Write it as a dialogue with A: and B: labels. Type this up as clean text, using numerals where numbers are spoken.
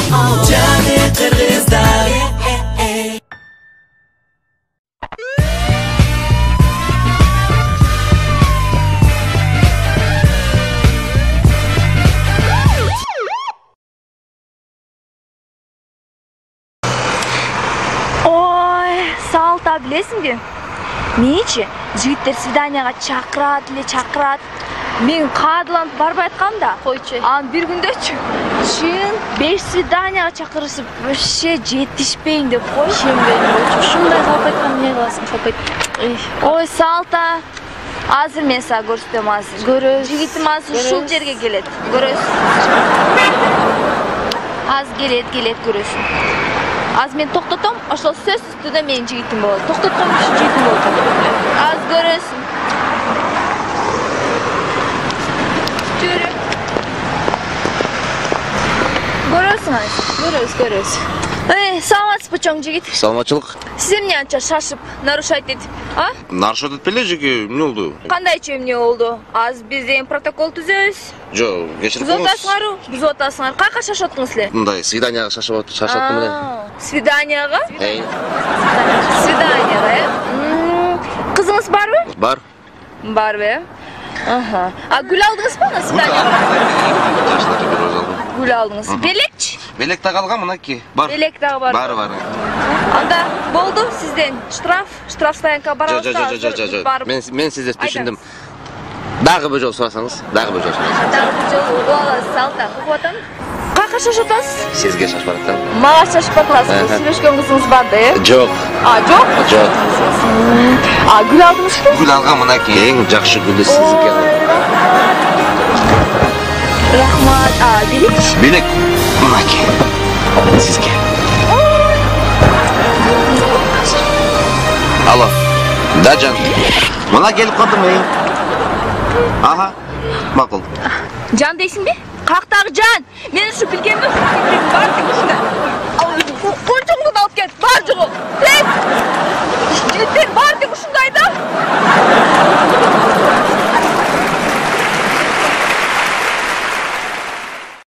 A: Cani Kırgızlar.
B: Салта білесің бе? Нече? Жігіттер свиданияға чақырады. Мен қадыланып барбай айтқам да.
C: Қойчы.
B: Bir күнде шын 5 свиданияға чақырысып, вообще жетішпейін деп қой.
C: Шембейін қойчы. Шындай қалып айтқан не қаласың қалып айт.
B: Ой, Салта. Азыр мен саған көрсетем азыр.
C: Көрөз.
B: Жігітім азыр шул жерге келеді. Көрөз. Az келет көрөсің. Az мен тоқтатам, ошол сөз үстүдө менин жигитим болот. Токтоткон киши жигитим болот. Az көрөсүң. Жүрү. Көрөсүң аз.
C: Көрөз.
B: Эй, саламатсызбы чоң жигит?
D: Саламатчылык.
B: Сиз эмне анча шашып, нарушать этип, а?
D: Нарушать этпеле жеке, эмне болду?
B: Кандайча эмне болду? Az биз эми протокол түзөбүз.
D: Жок, кечирип
B: Буз
D: коңуз.
B: атасыңарбы? Буз атасыңар. Кайка шашып атыңыз эле?
D: Мындай свиданияга шашаттым эле.
B: Свиданияга?
D: Свиданияга,
B: Кызыңыз барбы?
D: Бар.
B: Барбы? Аха. А гүл алдыңызбы ана свиданияга? Гүл алдыңыз. Белекчи?
D: Белек так алгам мынакей. Бар.
B: Белек дагы бар.
D: Бар.
B: Анда болду сизден штраф стоянкага барабыз.
D: Жок. Мен сизди түшүндүм. Дагы бир жол сурасаңыз, дагы бир жол.
B: Дагы бир жол угуп аласыз, Салта. Угуп атам. Кайка шашып атасыз?
D: Сизге шашып атам.
B: Мага шашып атасыз. Сүйлөшкөн кызыңыз барда, э?
D: Жок.
B: Жок?
D: Жок.
B: Гүл алдыңызбы?
D: Гүл алгам мынакей. Эң жакшы гүлдү сизге алдым.
B: Рахмат. Белекчи?
D: Белек мынакей. Сизге. Алло. Да, жан. Мына келип калдым, Аха. Макул.
B: Жан дейсиңби? Каяктагы жан? Мен ушу билгенби? Бар ушунда. Кольчоңду да алып кет. Бар жогу. Жигиттер бар.